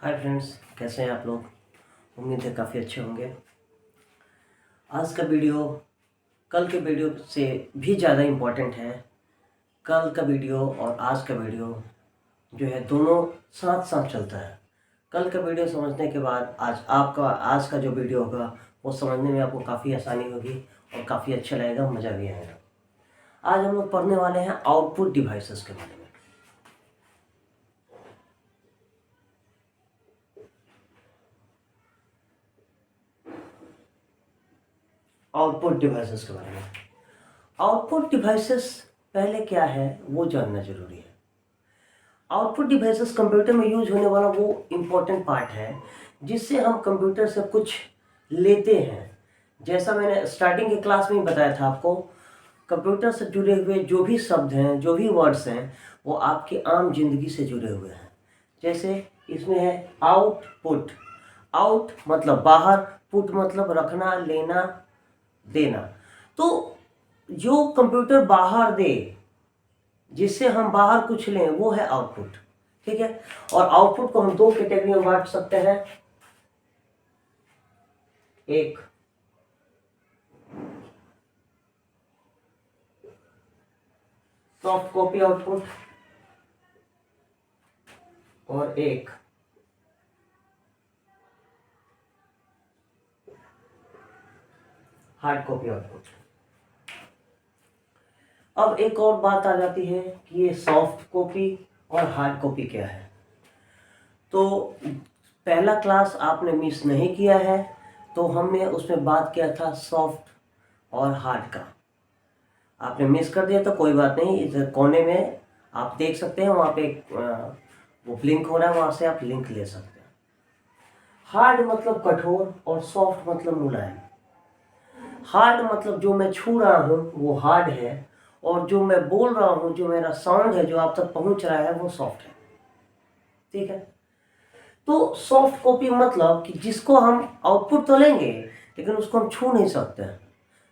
Hi friends, कैसे हैं आप लोग। उम्मीद है काफ़ी अच्छे होंगे। आज का वीडियो कल के वीडियो से भी ज़्यादा इम्पोर्टेंट है। कल का वीडियो और आज का वीडियो जो है दोनों साथ साथ चलता है। कल का वीडियो समझने के बाद आज का जो वीडियो होगा वो समझने में आपको काफ़ी आसानी होगी और काफ़ी अच्छा लगेगा, मज़ा भी आएगा। आज हम लोग पढ़ने वाले हैं आउटपुट डिवाइसेस के बारे में। आउटपुट डिवाइसेस के बारे में। आउटपुट डिवाइसेस पहले क्या है वो जानना जरूरी है। आउटपुट डिवाइसेस कंप्यूटर में यूज होने वाला वो इम्पोर्टेंट पार्ट है जिससे हम कंप्यूटर से कुछ लेते हैं। जैसा मैंने स्टार्टिंग के क्लास में ही बताया था आपको, कंप्यूटर से जुड़े हुए जो भी शब्द हैं, जो भी वर्ड्स हैं, वो आपकी आम जिंदगी से जुड़े हुए हैं। जैसे इसमें है आउटपुट। आउट मतलब बाहर, पुट मतलब रखना, लेना, देना। तो जो कंप्यूटर बाहर दे, जिससे हम बाहर कुछ लें, वो है आउटपुट। ठीक है। और आउटपुट को हम दो कैटेगरी में बांट सकते हैं। एक सॉफ्ट कॉपी आउटपुट और एक हार्ड कॉपी आउटपुट। अब एक और बात आ जाती है कि ये सॉफ्ट कॉपी और हार्ड कॉपी क्या है। तो पहला क्लास आपने मिस नहीं किया है, तो हमने उसमें बात किया था सॉफ्ट और हार्ड का। आपने मिस कर दिया तो कोई बात नहीं, इस कोने में आप देख सकते हैं, वहाँ पे वो लिंक हो रहा है, वहाँ से आप लिंक ले सकते हैं। हार्ड मतलब कठोर और सॉफ्ट मतलब मुलायम। हार्ड मतलब जो मैं छू रहा हूँ वो हार्ड है, और जो मैं बोल रहा हूँ, जो मेरा साउंड है जो आप तक पहुँच रहा है, वो सॉफ्ट है। ठीक है। तो सॉफ्ट कॉपी मतलब कि जिसको हम आउटपुट तो लेंगे लेकिन उसको हम छू नहीं सकते हैं,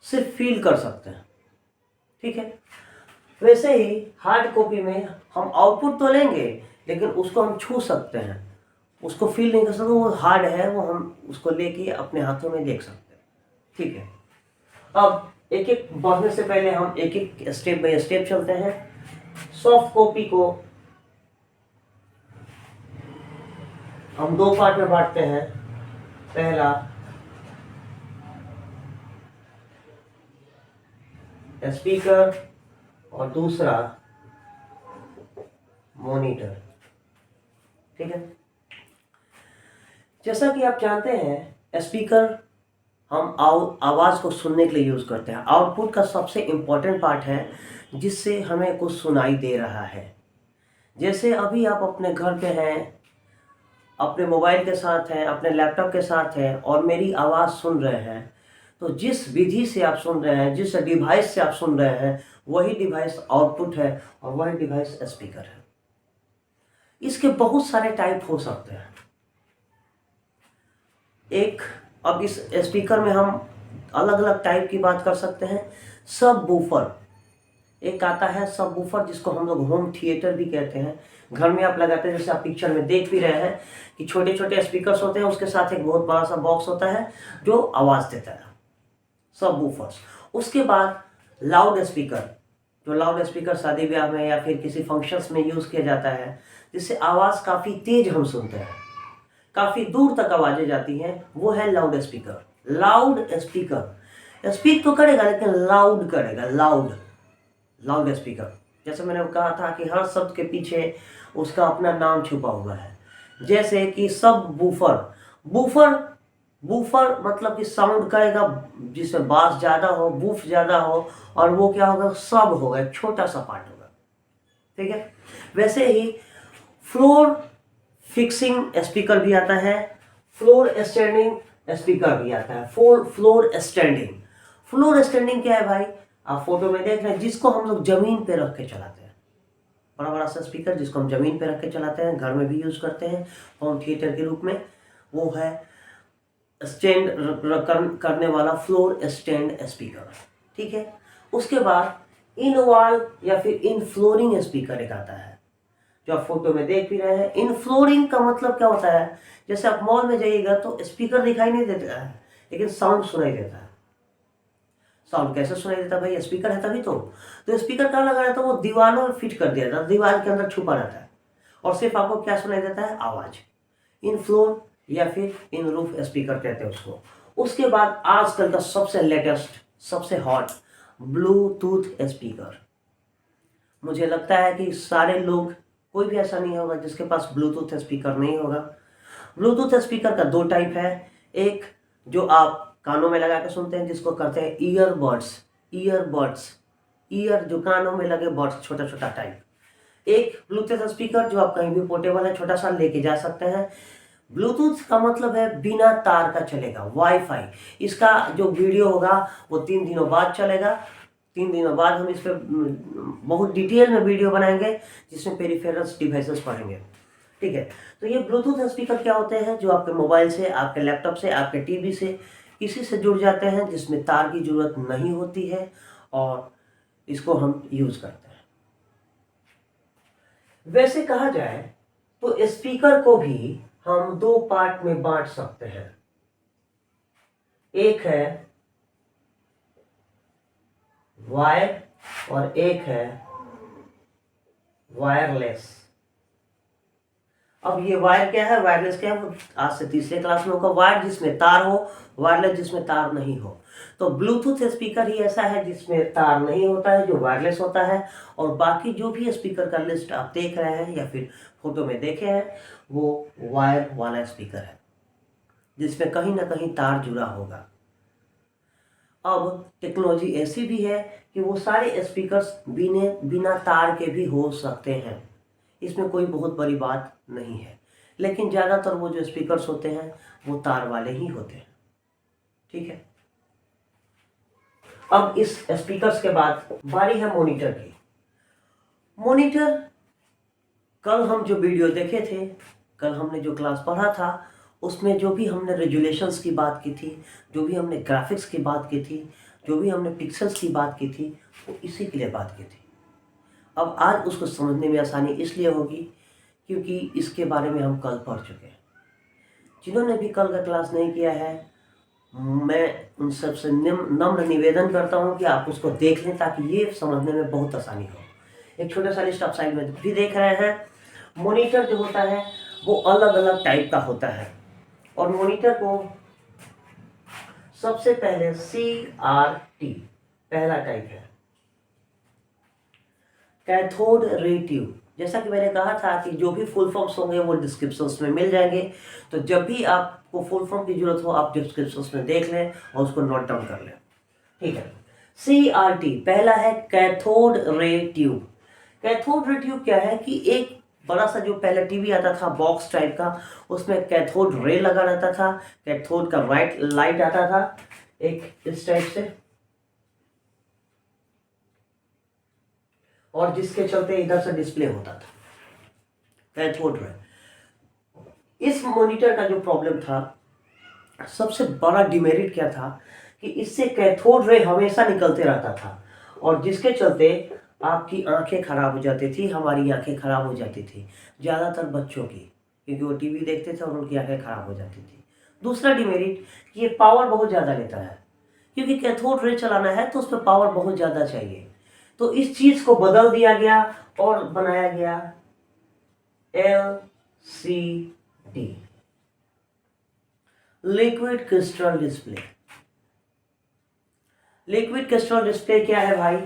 सिर्फ फील कर सकते हैं। ठीक है। वैसे ही हार्ड कॉपी में हम आउटपुट तो लेंगे लेकिन उसको हम छू सकते हैं, उसको फील नहीं कर सकते। वो हार्ड है, वो हम उसको लेके अपने हाथों में देख सकते हैं। ठीक है। अब एक एक बढ़ने से पहले हम एक एक स्टेप बाय स्टेप चलते हैं। सॉफ्ट कॉपी को हम दो पार्ट में बांटते हैं। पहला स्पीकर और दूसरा मॉनिटर। ठीक है। जैसा कि आप जानते हैं, स्पीकर हम आवाज को सुनने के लिए यूज करते हैं। आउटपुट का सबसे इंपॉर्टेंट पार्ट है जिससे हमें कुछ सुनाई दे रहा है। जैसे अभी आप अपने घर पे हैं, अपने मोबाइल के साथ हैं, अपने लैपटॉप के साथ हैं और मेरी आवाज सुन रहे हैं, तो जिस विधि से आप सुन रहे हैं, जिस डिवाइस से आप सुन रहे हैं, वही डिवाइस आउटपुट है और वही डिवाइस स्पीकर है। इसके बहुत सारे टाइप हो सकते हैं। अब इस स्पीकर में हम अलग अलग टाइप की बात कर सकते हैं। सब वूफर एक आता है, सब वूफर, जिसको हम लोग होम थिएटर भी कहते हैं। घर में आप लगाते हैं, जैसे आप पिक्चर में देख भी रहे हैं कि छोटे छोटे स्पीकर्स होते हैं, उसके साथ एक बहुत बड़ा सा बॉक्स होता है जो आवाज देता है, सब वूफर्स। उसके बाद लाउड स्पीकर, जो लाउड स्पीकर शादी ब्याह में या फिर किसी फंक्शंस में यूज किया जाता है, जिससे आवाज काफी तेज हम सुनते हैं, काफी दूर तक आवाजें जाती हैं, वो है loud speaker. Loud speaker speak तो करेगा लेकिन लाउड करेगा, लाउड लाउड स्पीकर। जैसे मैंने कहा था कि हर शब्द के पीछे उसका अपना नाम छुपा हुआ है। जैसे कि सब वूफर, वूफर वूफर मतलब कि साउंड करेगा जिसमें बास ज्यादा हो, वूफ ज्यादा हो, और वो क्या होगा, सब होगा, एक छोटा सा पार्ट होगा। ठीक है। वैसे ही फ्लोर फिक्सिंग स्पीकर भी आता है, फ्लोर स्टैंडिंग स्पीकर भी आता है। फ्लोर स्टैंडिंग, फ्लोर स्टैंडिंग क्या है भाई, आप फोटो में देख रहे हैं, जिसको हम लोग जमीन पे रख के चलाते हैं। बड़ा बड़ा सा स्पीकर जिसको हम जमीन पे रख के चलाते हैं, घर में भी यूज करते हैं होम थिएटर के रूप में, वो है स्टैंड करने वाला फ्लोर स्टैंड स्पीकर। ठीक है। उसके बाद इन वॉल या फिर इन फ्लोरिंग स्पीकर एक आता है। जो आप फोटो में देख भी रहे हैं। इनफ्लोरिंग का मतलब क्या होता है, जैसे आप मॉल में जाइएगा तो स्पीकर दिखाई नहीं देता है लेकिन साउंड सुनाई देता है। साउंड कैसे सुनाई देता है भाई, स्पीकर है तभी तो स्पीकर कहाँ लगा रहता है, वो दीवारों में फिट कर दिया जाता है, दीवार के अंदर छुपा रहता है और सिर्फ आपको क्या सुनाई देता है, आवाज। इन फ्लोर या फिर इन रूफ स्पीकर कहते हैं उसको। उसके बाद आजकल का सबसे लेटेस्ट सबसे हॉट ब्लूटूथ स्पीकर। मुझे लगता है कि सारे लोग, कोई भी ऐसा नहीं होगा जिसके पास ब्लूटूथ स्पीकर नहीं होगा। ब्लूटूथ स्पीकर का दो टाइप है, एक जो आप कानों में लगा के सुनते हैं जिसको कहते हैं ईयरबड्स, ईयर जो कानों में लगे बड्स, छोटा छोटा टाइप। एक ब्लूटूथ स्पीकर जो आप कहीं भी पोर्टेबल है, छोटा सा लेके जा सकते हैं। ब्लूटूथ का मतलब है बिना तार का चलेगा, वाईफाई। इसका जो वीडियो होगा वो 3 दिनों बाद चलेगा। 3 दिनों बाद हम इस पर बहुत डिटेल में वीडियो बनाएंगे जिसमें पेरिफेरल्स डिवाइसेस पढ़ेंगे, ठीक है। तो ये ब्लूटूथ स्पीकर क्या होते हैं, जो आपके मोबाइल से, आपके लैपटॉप से, आपके टीवी से, किसी से जुड़ जाते हैं, जिसमें तार की जरूरत नहीं होती है और इसको हम यूज करते हैं। वैसे कहा जाए तो स्पीकर को भी हम दो पार्ट में बांट सकते हैं। एक है वायर और एक है वायरलेस। अब ये वायर क्या है, वायरलेस क्या है, आज से तीसरे क्लास में होगा। वायर जिसमें तार हो, वायरलेस जिसमें तार नहीं हो। तो ब्लूटूथ स्पीकर ही ऐसा है जिसमें तार नहीं होता है, जो वायरलेस होता है। और बाकी जो भी स्पीकर का लिस्ट आप देख रहे हैं या फिर फोटो में देखे हैं, वो वायर वाला स्पीकर है जिसमें कहीं ना कहीं तार जुड़ा होगा। अब टेक्नोलॉजी ऐसी भी है कि वो सारे स्पीकर्स बिना तार के भी हो सकते हैं, इसमें कोई बहुत बड़ी बात नहीं है। लेकिन ज़्यादातर वो जो स्पीकर्स होते हैं वो तार वाले ही होते हैं, ठीक है। अब इस स्पीकर्स के बाद बारी है मॉनिटर की। मॉनिटर, कल हम जो वीडियो देखे थे, कल हमने जो क्लास पढ़ा था, उसमें जो भी हमने रेजुलेशंस की बात की थी, जो भी हमने ग्राफिक्स की बात की थी, जो भी हमने पिक्सल्स की बात की थी, वो इसी के लिए बात की थी। अब आज उसको समझने में आसानी इसलिए होगी क्योंकि इसके बारे में हम कल पढ़ चुके हैं। जिन्होंने भी कल का क्लास नहीं किया है, मैं उन सबसे नम्र निवेदन करता हूं कि आप उसको देख लें ताकि ये समझने में बहुत आसानी हो। एक छोटा सा लिस्ट आप साइड में भी देख रहे हैं। मॉनिटर जो होता है वो अलग अलग टाइप का होता है और मॉनिटर को सबसे पहले CRT पहला टाइप है, कैथोड रे ट्यूब। जैसा कि मैंने कहा था कि जो भी फुल फॉर्म्स होंगे वो डिस्क्रिप्शंस में मिल जाएंगे, तो जब भी आपको फुल फॉर्म की जरूरत हो आप डिस्क्रिप्शंस में देख लें और उसको नोट डाउन कर लें, ठीक है। CRT पहला है cathode ray tube. Cathode ray tube क्या है कि एक बड़ा सा जो पहले टीवी आता था बॉक्स टाइप का, उसमें कैथोड रे लगा रहता था, कैथोड का वाइट लाइट आता था एक इस टाइप से, और जिसके चलते इधर से डिस्प्ले होता था कैथोड रे। इस मॉनिटर का जो प्रॉब्लम था, सबसे बड़ा डिमेरिट क्या था कि इससे कैथोड रे हमेशा निकलते रहता था और जिसके चलते आपकी आंखें खराब हो जाती थी, हमारी आंखें खराब हो जाती थी, ज़्यादातर बच्चों की, क्योंकि वो टीवी देखते थे और उनकी आंखें खराब हो जाती थी। दूसरा डिमेरिट कि ये पावर बहुत ज़्यादा लेता है, क्योंकि कैथोड रे चलाना है तो उस पर पावर बहुत ज़्यादा चाहिए। तो इस चीज़ को बदल दिया गया और बनाया गया LCD, liquid crystal display. Liquid crystal display क्या है भाई,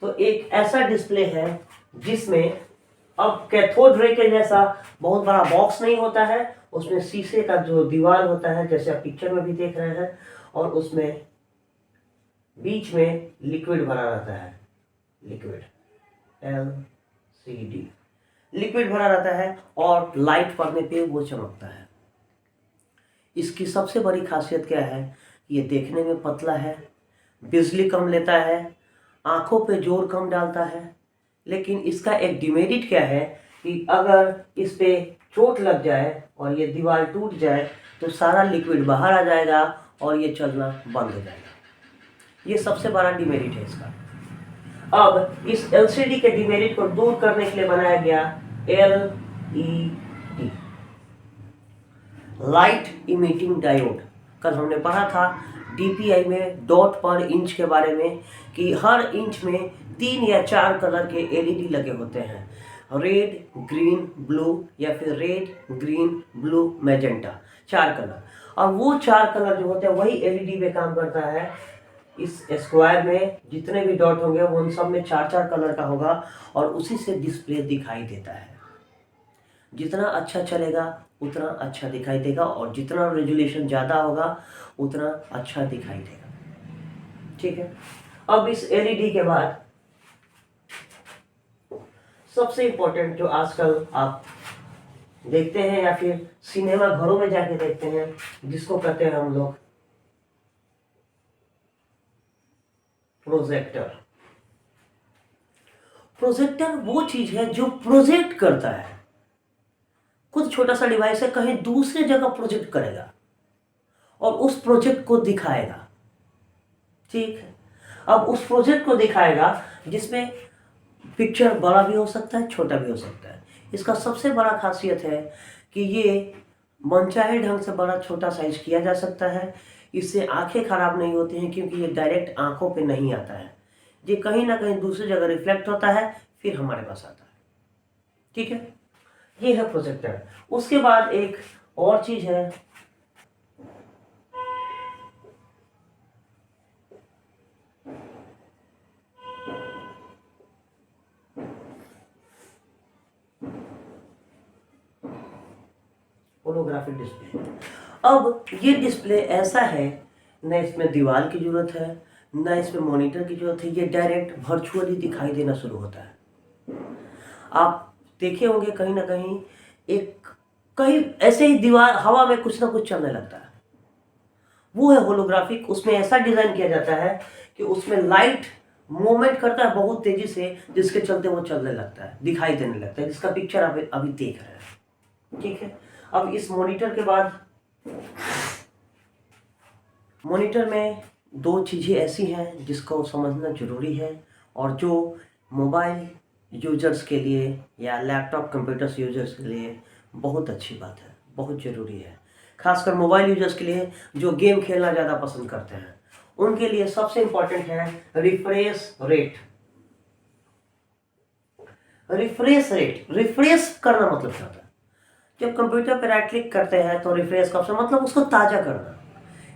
तो एक ऐसा डिस्प्ले है जिसमें अब कैथोड रे के जैसा बहुत बड़ा बॉक्स नहीं होता है, उसमें शीशे का जो दीवार होता है जैसे आप पिक्चर में भी देख रहे हैं, और उसमें बीच में लिक्विड भरा रहता है, लिक्विड LCD, लिक्विड भरा रहता है और लाइट पड़ने पे वो चमकता है। इसकी सबसे बड़ी खासियत क्या है, ये देखने में पतला है, बिजली कम लेता है, आंखों पे जोर कम डालता है। लेकिन इसका एक डिमेरिट क्या है कि अगर इस पे चोट लग जाए और ये दीवार टूट जाए तो सारा लिक्विड बाहर आ जाएगा और ये चलना बंद हो जाएगा। ये सबसे बड़ा डिमेरिट है इसका। अब इस LCD के डिमेरिट को दूर करने के लिए बनाया गया LED, लाइट इमिटिंग डायोड। कल हमने पढ़ा था DPI में डॉट पर इंच के बारे में कि हर इंच में 3 या 4 कलर के LED लगे होते हैं, रेड, ग्रीन, ब्लू या फिर red, green, blue, magenta, 4 colour. और वो 4 कलर जो होते हैं वही LED पे काम करता है। इस स्क्वायर में जितने भी डॉट होंगे वो उन सब में 4-4 कलर का होगा और उसी से डिस्प्ले दिखाई देता है। जितना अच्छा चलेगा उतना अच्छा दिखाई देगा और जितना रेजोल्यूशन ज़्यादा होगा उतना अच्छा दिखाई देगा। ठीक है, अब इस LED के बाद सबसे इंपॉर्टेंट जो आजकल आप देखते हैं या फिर सिनेमा घरों में जाके देखते हैं, जिसको कहते हैं हम लोग प्रोजेक्टर। प्रोजेक्टर वो चीज है जो प्रोजेक्ट करता है, खुद छोटा सा डिवाइस है, कहीं दूसरे जगह प्रोजेक्ट करेगा और उस प्रोजेक्ट को दिखाएगा। ठीक है, अब उस प्रोजेक्ट को दिखाएगा जिसमें पिक्चर बड़ा भी हो सकता है, छोटा भी हो सकता है। इसका सबसे बड़ा खासियत है कि ये मनचाहे ढंग से बड़ा छोटा साइज किया जा सकता है। इससे आंखें खराब नहीं होती हैं क्योंकि ये डायरेक्ट आंखों पे नहीं आता है, ये कहीं ना कहीं दूसरी जगह रिफ्लेक्ट होता है फिर हमारे पास आता है। ठीक है, ये है प्रोजेक्टर। उसके बाद एक और चीज है, होलोग्राफिक डिस्प्ले। अब ये डिस्प्ले ऐसा है, न इसमें दीवार की जरूरत है न इसमें मॉनिटर की जरूरत है, ये डायरेक्ट वर्चुअली दिखाई देना शुरू होता है। आप देखे होंगे कहीं ना कहीं एक कहीं ऐसे ही दीवार हवा में कुछ ना कुछ चलने लगता है, वो है होलोग्राफिक। उसमें ऐसा डिजाइन किया जाता है कि उसमें लाइट मूवमेंट करता है बहुत तेजी से, जिसके चलते वो चलने लगता है, दिखाई देने लगता है, जिसका पिक्चर आप अभी देख रहे हैं। ठीक है, अब इस मॉनिटर के बाद मॉनिटर में 2 चीज़ें ऐसी हैं जिसको समझना जरूरी है और जो मोबाइल यूजर्स के लिए या लैपटॉप कंप्यूटर्स यूजर्स के लिए बहुत अच्छी बात है, बहुत ज़रूरी है। खासकर मोबाइल यूजर्स के लिए जो गेम खेलना ज़्यादा पसंद करते हैं उनके लिए सबसे इंपॉर्टेंट है रिफ्रेश रेट। रिफ्रेश करना मतलब क्या होता है? जब कंप्यूटर पर राइट क्लिक करते हैं तो रिफ्रेश का ऑप्शन मतलब उसको ताज़ा करना,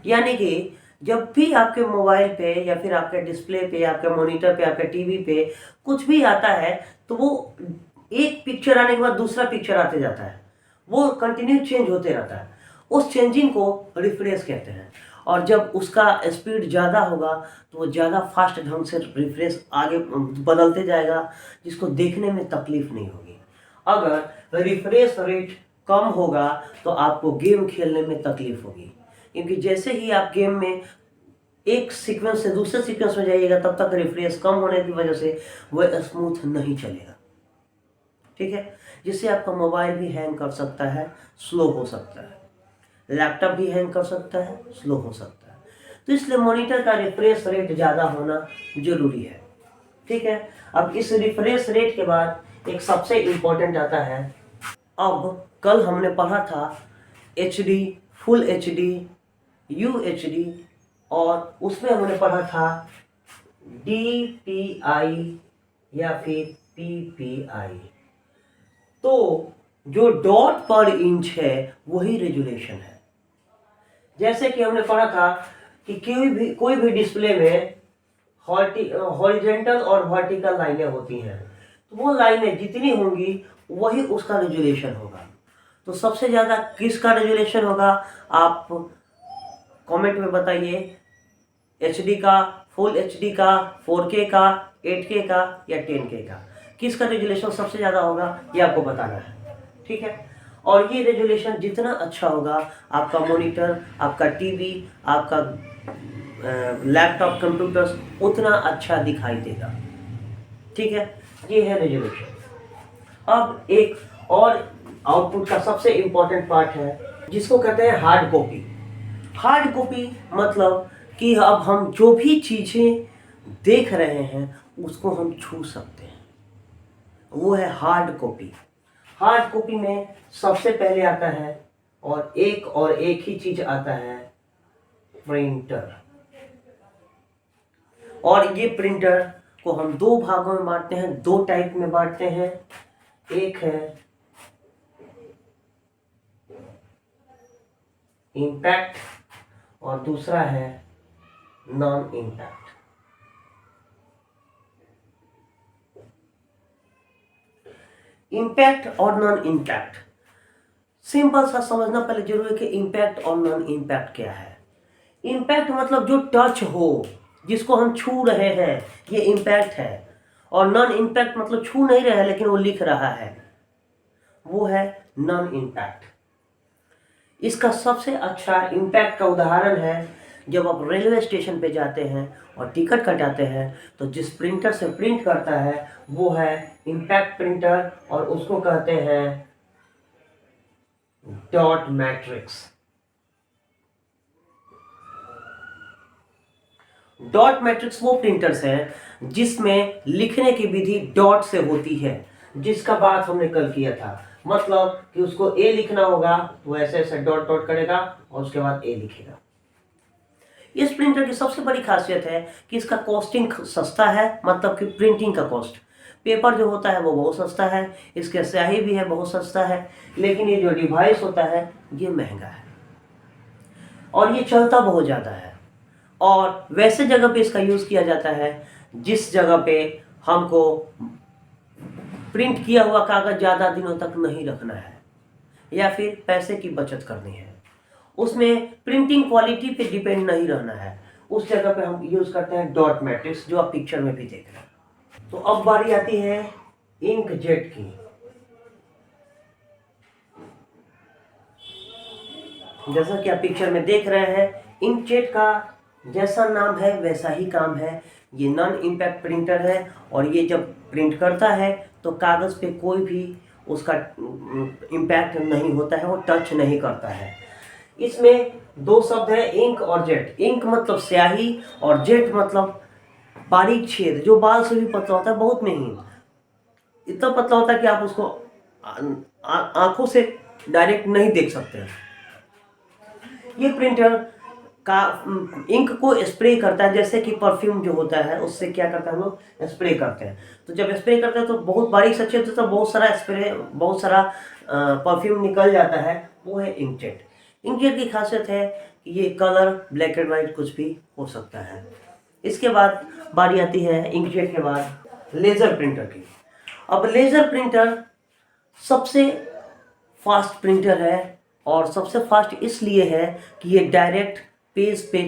यानी कि जब भी आपके मोबाइल पे या फिर आपके डिस्प्ले पे, आपके मॉनिटर पे, आपके टीवी पे कुछ भी आता है तो वो एक पिक्चर आने के बाद दूसरा पिक्चर आते जाता है, वो कंटिन्यू चेंज होते रहता है। उस चेंजिंग को रिफ्रेश कहते हैं और जब उसका स्पीड ज़्यादा होगा तो वो ज़्यादा फास्ट ढंग से रिफ्रेश आगे बदलते जाएगा, जिसको देखने में तकलीफ नहीं होगी। अगर रिफ्रेश रेट कम होगा तो आपको गेम खेलने में तकलीफ होगी, क्योंकि जैसे ही आप गेम में एक सीक्वेंस से दूसरे सीक्वेंस में जाइएगा तब तक रिफ्रेश कम होने की वजह से वह स्मूथ नहीं चलेगा। ठीक है, जिससे आपका मोबाइल भी हैंग कर सकता है, स्लो हो सकता है, लैपटॉप भी हैंग कर सकता है, स्लो हो सकता है। तो इसलिए मॉनिटर का रिफ्रेश रेट ज़्यादा होना जरूरी है। ठीक है, अब इस रिफ्रेश रेट के बाद एक सबसे इम्पोर्टेंट आता है, अब कल हमने पढ़ा था HD, फुल HD, UHD और उसमें हमने पढ़ा था DPI या फिर PPI। तो जो डॉट पर इंच है वही रेजुलेशन है। जैसे कि हमने पढ़ा था कि कोई भी डिस्प्ले में हॉरिजॉन्टल और वर्टिकल लाइनें होती हैं, तो वो लाइनें जितनी होंगी वही उसका रेजुलेशन होगा। तो सबसे ज़्यादा किसका रेजुलेशन होगा आप कमेंट में बताइए, HD का, फुल HD का, 4K का, 8K का या 10K का, किसका रेजुलेशन सबसे ज़्यादा होगा ये आपको बताना है। ठीक है, और ये रेजुलेशन जितना अच्छा होगा आपका मॉनिटर, आपका टीवी, आपका लैपटॉप कंप्यूटर्स उतना अच्छा दिखाई देगा। ठीक है, ये है रेजुलेशन। अब एक और आउटपुट का सबसे इंपॉर्टेंट पार्ट है जिसको कहते हैं हार्ड कॉपी। हार्ड कॉपी मतलब कि अब हम जो भी चीज़ें देख रहे हैं उसको हम छू सकते हैं, वो है हार्ड कॉपी। हार्ड कॉपी में सबसे पहले आता है और एक ही चीज आता है, प्रिंटर। और ये प्रिंटर को हम दो भागों में बांटते हैं, दो टाइप में बांटते हैं। एक है इम्पैक्ट और दूसरा है नॉन इम्पैक्ट। इम्पैक्ट और नॉन इम्पैक्ट सिंपल सा समझना पहले जरूरी है कि इम्पैक्ट और नॉन इम्पैक्ट क्या है। इम्पैक्ट मतलब जो टच हो, जिसको हम छू रहे हैं, ये इम्पैक्ट है। और नॉन इम्पैक्ट मतलब छू नहीं रहे हैं लेकिन वो लिख रहा है, वो है नॉन इम्पैक्ट। इसका सबसे अच्छा इम्पैक्ट का उदाहरण है जब आप रेलवे स्टेशन पे जाते हैं और टिकट कटाते हैं तो जिस प्रिंटर से प्रिंट करता है वो है इम्पैक्ट प्रिंटर, और उसको कहते हैं डॉट मैट्रिक्स। डॉट मैट्रिक्स वो प्रिंटर्स हैं जिसमें लिखने की विधि डॉट से होती है, जिसका बात हमने कल किया था। मतलब कि उसको ए लिखना होगा तो ऐसे ऐसे डॉट डॉट करेगा और उसके बाद ए लिखेगा। इस प्रिंटर की सबसे बड़ी खासियत है कि इसका कॉस्टिंग सस्ता है, मतलब कि प्रिंटिंग का कॉस्ट। पेपर जो होता है वो बहुत सस्ता है, इसके स्याही भी है बहुत सस्ता है, लेकिन ये जो डिवाइस होता है ये महंगा है और ये चलता बहुत ज़्यादा है। और वैसे जगह पे इसका यूज़ किया जाता है जिस जगह पे हमको प्रिंट किया हुआ कागज़ ज़्यादा दिनों तक नहीं रखना है या फिर पैसे की बचत करनी है, उसमें प्रिंटिंग क्वालिटी पे डिपेंड नहीं रहना है, उस जगह पे हम यूज़ करते हैं डॉट मैट्रिक्स, जो आप पिक्चर में भी देख रहे हैं। तो अब बारी आती है इंकजेट की। जैसा कि आप पिक्चर में देख रहे हैं, इंकजेट का जैसा नाम है वैसा ही काम है। ये नॉन इम्पैक्ट प्रिंटर है और ये जब प्रिंट करता है तो कागज़ पे कोई भी उसका इम्पैक्ट नहीं होता है, वो टच नहीं करता है। इसमें दो शब्द है, इंक और जेट। इंक मतलब स्याही और जेट मतलब बारीक छेद, जो बाल से भी पतला होता है, बहुत नहीं, इतना पतला होता है कि आप उसको आंखों से डायरेक्ट नहीं देख सकते हैं। ये प्रिंटर का इंक को स्प्रे करता है, जैसे कि परफ्यूम जो होता है उससे क्या करता है, हम लोग स्प्रे करते हैं। तो जब स्प्रे करते हैं तो बहुत बारीक सा छेद होता है, बहुत सारा परफ्यूम निकल जाता है, वो है इंकजेट। इंकजेट की खासियत है कि ये कलर ब्लैक एंड वाइट कुछ भी हो सकता है। इसके बाद बारी आती है इंकजेट के बाद लेज़र प्रिंटर की। अब लेज़र प्रिंटर सबसे फास्ट प्रिंटर है और सबसे फास्ट इसलिए है कि ये डायरेक्ट पेज पे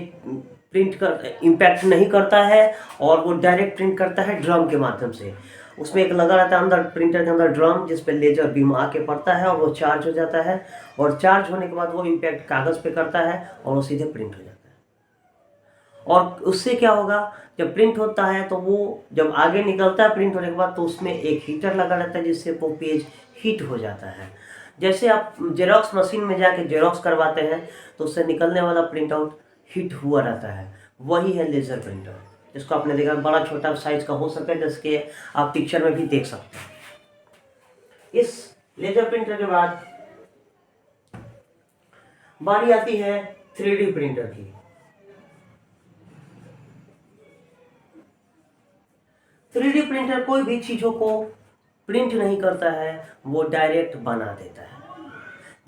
प्रिंट कर इम्पैक्ट नहीं करता है और वो डायरेक्ट प्रिंट करता है ड्रम के माध्यम से। उसमें एक लगा रहता है अंदर, प्रिंटर के अंदर ड्रम, जिस पे लेजर बीम आके पड़ता है और वो चार्ज हो जाता है, और चार्ज होने के बाद वो इम्पैक्ट कागज़ पे करता है और वो सीधे प्रिंट हो जाता है। और उससे क्या होगा, जब प्रिंट होता है तो वो जब आगे निकलता है प्रिंट होने के बाद तो उसमें एक हीटर लगा रहता है जिससे वो पेज हीट हो जाता है। जैसे आप जेरोक्स मशीन में जाके जेरोक्स करवाते हैं तो उससे निकलने वाला प्रिंट आउट हीट हुआ रहता है, वही है लेज़र प्रिंटर, जिसको आपने देखा बड़ा छोटा साइज का हो सकता है, जैसे आप पिक्चर में भी देख सकते हैं। इस लेज़र प्रिंटर के बाद बारी आती है 3D प्रिंटर की। 3D प्रिंटर कोई भी चीज़ों को प्रिंट नहीं करता है, वो डायरेक्ट बना देता है।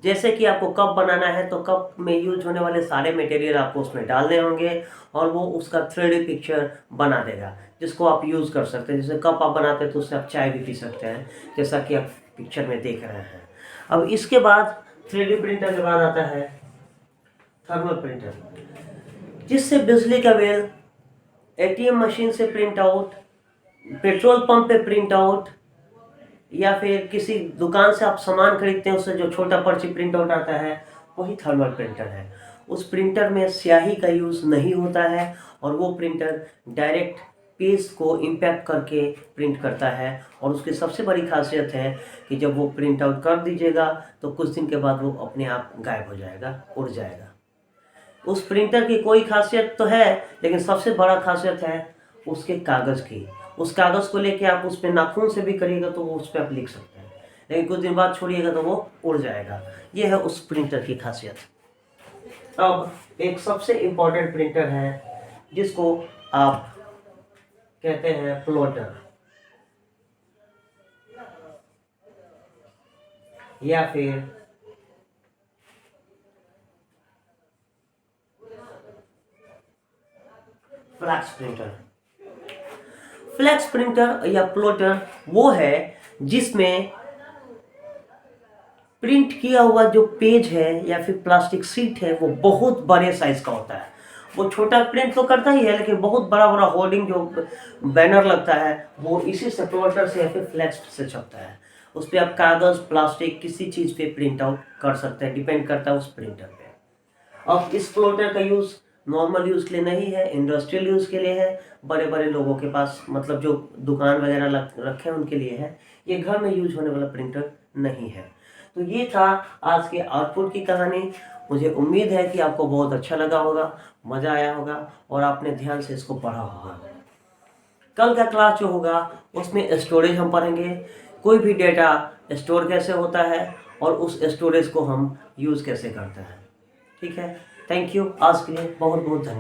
जैसे कि आपको कप बनाना है तो कप में यूज होने वाले सारे मटेरियल आपको उसमें डालने होंगे और वो उसका 3D पिक्चर बना देगा, जिसको आप यूज़ कर सकते हैं। जैसे कप आप बनाते हैं तो उससे आप चाय भी पी सकते हैं, जैसा कि आप पिक्चर में देख रहे हैं। अब इसके बाद 3D प्रिंटर के बाद आता है थर्मल प्रिंटर, जिससे बिजली का बिल, ATM मशीन से प्रिंट आउट, पेट्रोल पंप पे प्रिंट आउट, या फिर किसी दुकान से आप सामान खरीदते हैं उससे जो छोटा पर्ची प्रिंट आउट आता है, वही थर्मल प्रिंटर है। उस प्रिंटर में स्याही का यूज़ नहीं होता है और वो प्रिंटर डायरेक्ट पेज को इम्पैक्ट करके प्रिंट करता है। और उसकी सबसे बड़ी खासियत है कि जब वो प्रिंट आउट कर दीजिएगा तो कुछ दिन के बाद वो अपने आप गायब हो जाएगा, उड़ जाएगा। उस प्रिंटर की कोई खासियत तो है, लेकिन सबसे बड़ा खासियत है उसके कागज़ की। उस कागज़ को लेके आप उस पर नाखून से भी करिएगा तो वो उस पर आप लिख सकते हैं, लेकिन कुछ दिन बाद छोड़िएगा तो वो उड़ जाएगा। ये है उस प्रिंटर की खासियत। अब एक सबसे इम्पोर्टेंट प्रिंटर है जिसको आप कहते हैं प्लॉटर या फिर फ्लैक्स प्रिंटर। फ्लैक्स प्रिंटर या प्लॉटर वो है जिसमें प्रिंट किया हुआ जो पेज है या फिर प्लास्टिक शीट है वो बहुत बड़े साइज का होता है। वो छोटा प्रिंट तो करता ही है, लेकिन बहुत बड़ा बड़ा होर्डिंग जो बैनर लगता है वो इसी से प्लॉटर से या फिर फ्लैक्स से छपता है। उस पर आप कागज प्लास्टिक किसी चीज पे प्रिंट आउट कर सकते हैं, डिपेंड करता है उस प्रिंटर पे। अब इस प्लॉटर का यूज नॉर्मल यूज के लिए नहीं है, इंडस्ट्रियल यूज के लिए है। बड़े बड़े लोगों के पास मतलब जो दुकान वगैरह रखे हैं उनके लिए है। ये घर में यूज होने वाला प्रिंटर नहीं है। तो ये था आज के आउटपुट की कहानी। मुझे उम्मीद है कि आपको बहुत अच्छा लगा होगा, मजा आया होगा और आपने ध्यान से इसको पढ़ा होगा। कल का क्लास जो होगा उसमें स्टोरेज हम पढ़ेंगे, कोई भी डेटा स्टोर कैसे होता है और उस स्टोरेज को हम यूज कैसे करते हैं। ठीक है, थैंक यू। आज के लिए बहुत बहुत धन्यवाद।